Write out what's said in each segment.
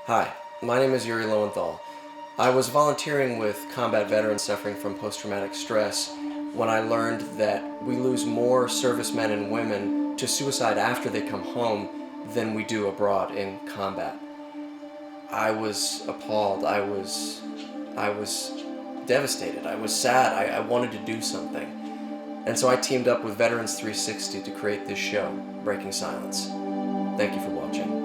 Hi, my name is Yuri Lowenthal. I was volunteering with combat veterans suffering from post-traumatic stress when I learned that we lose more servicemen and women to suicide after they come home than we do abroad in combat. I was appalled. I was devastated. I was sad. I wanted to do something. And so I teamed up with Veterans 360 to create this show, Breaking Silence. Thank you for watching.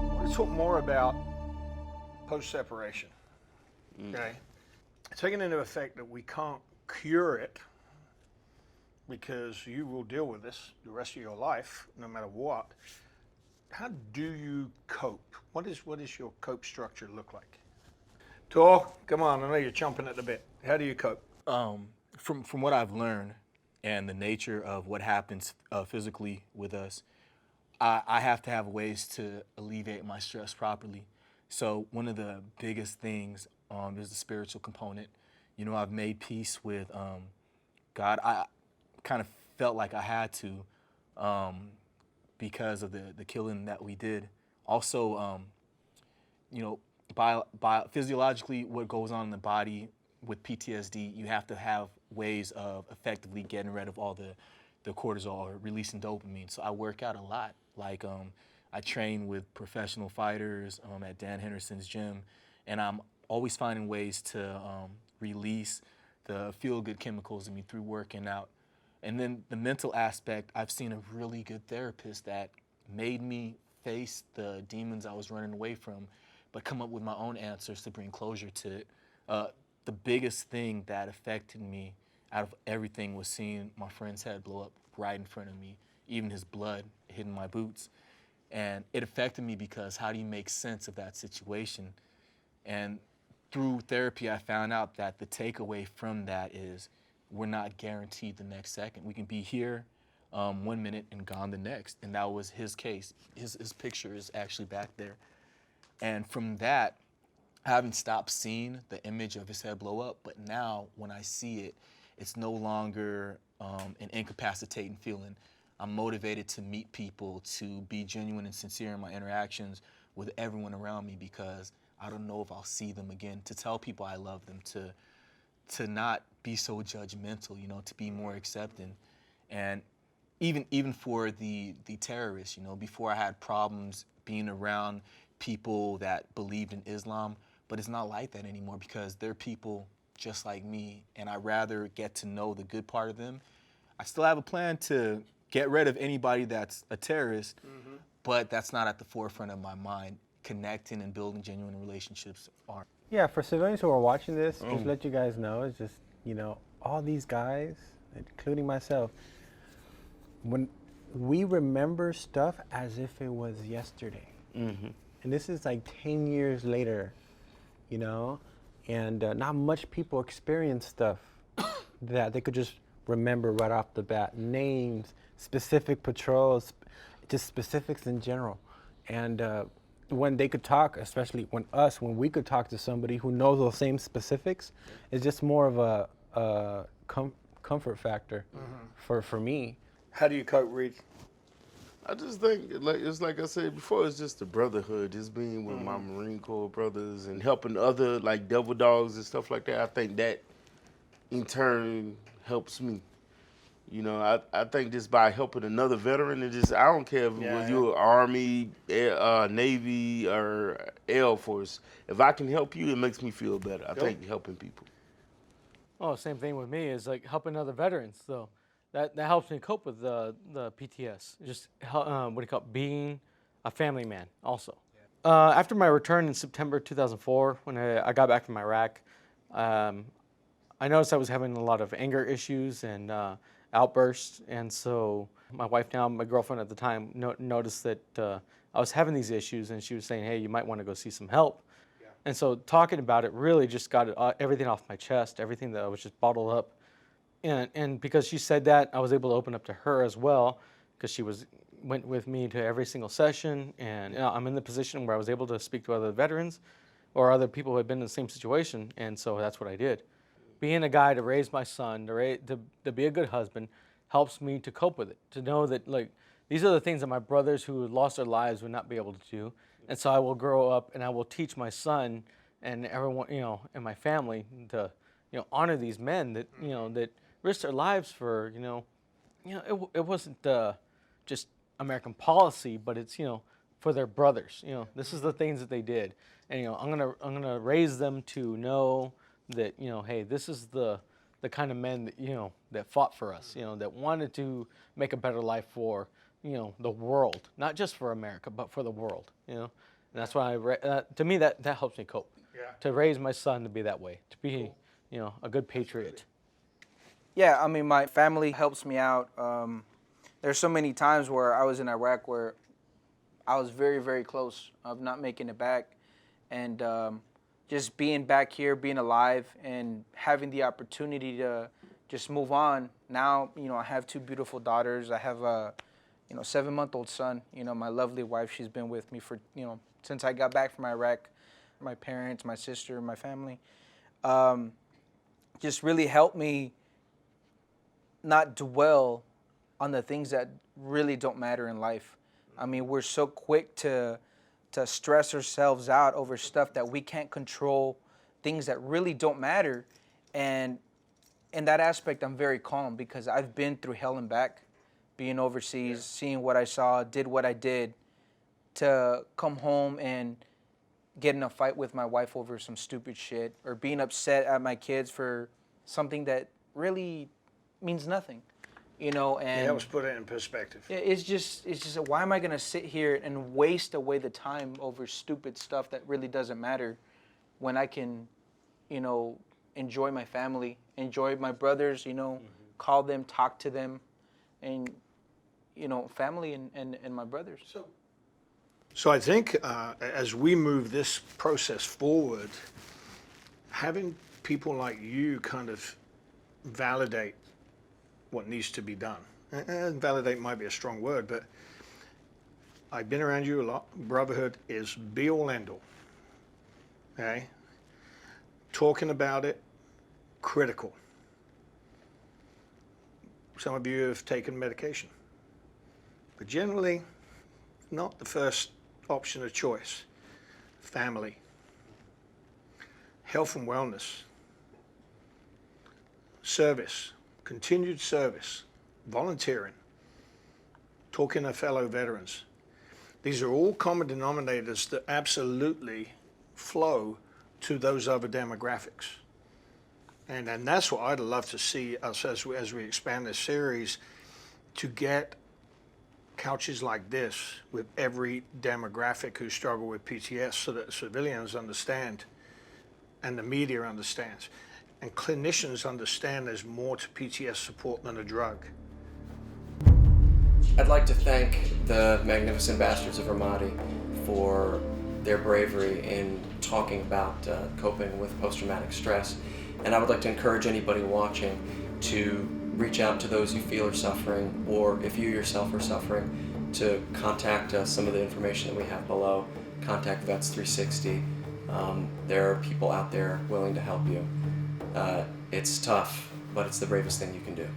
I want to talk more about post-separation. Okay, taking into effect that we can't cure it because you will deal with this the rest of your life, no matter what. How do you cope? What is your cope structure look like? Tor, come on, I know you're chomping at the bit. How do you cope? From what I've learned and the nature of what happens physically with us, I have to have ways to alleviate my stress properly. So one of the biggest things is the spiritual component. You know, I've made peace with God. I kind of felt like I had to because of the killing that we did. Also, you know, physiologically, what goes on in the body with PTSD, you have to have ways of effectively getting rid of all the cortisol or releasing dopamine. So I work out a lot. Like I train with professional fighters at Dan Henderson's gym, and I'm always finding ways to release the feel-good chemicals in me through working out. And then the mental aspect, I've seen a really good therapist that made me face the demons I was running away from, but come up with my own answers to bring closure to it. The biggest thing that affected me out of everything was seeing my friend's head blow up right in front of me, even his blood hitting my boots. And it affected me because how do you make sense of that situation? And through therapy, I found out that the takeaway from that is we're not guaranteed the next second. We can be here 1 minute and gone the next. And that was his case. His picture is actually back there. And from that, I haven't stopped seeing the image of his head blow up, but now when I see it, it's no longer an incapacitating feeling. I'm motivated to meet people, to be genuine and sincere in my interactions with everyone around me because I don't know if I'll see them again. To tell people I love them, to not be so judgmental, you know, to be more accepting. And even for the terrorists, you know, before I had problems being around people that believed in Islam, but it's not like that anymore because they're people just like me, and I'd rather get to know the good part of them. I still have a plan to get rid of anybody that's a terrorist, but that's not at the forefront of my mind. Connecting and building genuine relationships are. Yeah, for civilians who are watching this, just let you guys know, it's just, you know, all these guys, including myself, when we remember stuff as if it was yesterday. And this is like 10 years later, you know, and not much people experience stuff that they could just remember right off the bat. Names, specific patrols, just specifics in general. And when they could talk, especially when we could talk to somebody who knows those same specifics, it's just more of a comfort factor for me. How do you cope, Reed? I just think, like I said before, it's just the brotherhood, just being with my Marine Corps brothers and helping other like devil dogs and stuff like that. I think that in turn helps me. You know, I think just by helping another veteran, I don't care if you're Army, Navy, or Air Force. If I can help you, it makes me feel better. I think helping people. Oh, same thing with me is like helping other veterans though. That helps me cope with the PTS. Just what do you call it? Being a family man also. After my return in September 2004, when I got back from Iraq, I noticed I was having a lot of anger issues and outbursts, and so my wife now, my girlfriend at the time, noticed that I was having these issues, and she was saying, "Hey, you might want to go see some help." And so talking about it really just got everything off my chest, everything that was just bottled up. And because she said that, I was able to open up to her as well, because she went with me to every single session, and I'm in the position where I was able to speak to other veterans or other people who had been in the same situation, and so that's what I did. Being a guy to raise my son, to be a good husband, helps me to cope with it. To know that like these are the things that my brothers who lost their lives would not be able to do. And so I will grow up and I will teach my son and everyone, and my family to, honor these men that, that risked their lives for, it wasn't just American policy, but it's, for their brothers. This is the things that they did. And, I'm gonna raise them to know that, hey, this is the kind of men that, that fought for us, that wanted to make a better life for, the world, not just for America, but for the world, And that's why to me, that helps me cope. Yeah. To raise my son to be that way, to be, a good patriot. Yeah, I mean, my family helps me out. There's so many times where I was in Iraq where I was very, very close of not making it back. And just being back here, being alive, and having the opportunity to just move on. Now, I have 2 beautiful daughters. I have a, 7-month-old son. My lovely wife, she's been with me for, since I got back from Iraq. My parents, my sister, my family. Just really helped me not dwell on the things that really don't matter in life. I mean, we're so quick to stress ourselves out over stuff that we can't control, things that really don't matter. And in that aspect, I'm very calm because I've been through hell and back, being overseas, seeing what I saw, did what I did, to come home and get in a fight with my wife over some stupid shit, or being upset at my kids for something that really means nothing, And It helps put it in perspective. it's just why am I gonna sit here and waste away the time over stupid stuff that really doesn't matter, when I can, enjoy my family, enjoy my brothers, call them, talk to them, and family and my brothers. So I think as we move this process forward, having people like you kind of validate what needs to be done. And validate might be a strong word, but I've been around you a lot. Brotherhood is be all end all. Okay? Talking about it, critical. Some of you have taken medication, but generally not the first option of choice. Family, health and wellness, service, continued service, volunteering, talking to fellow veterans. These are all common denominators that absolutely flow to those other demographics. And that's what I'd love to see us as we expand this series, to get couches like this with every demographic who struggle with PTS, so that civilians understand and the media understands. And clinicians understand there's more to PTS support than a drug. I'd like to thank the magnificent bastards of Ramadi for their bravery in talking about coping with post-traumatic stress. And I would like to encourage anybody watching to reach out to those you feel are suffering, or if you yourself are suffering, to contact us. Some of the information that we have below. Contact Vets 360. There are people out there willing to help you. It's tough, but it's the bravest thing you can do.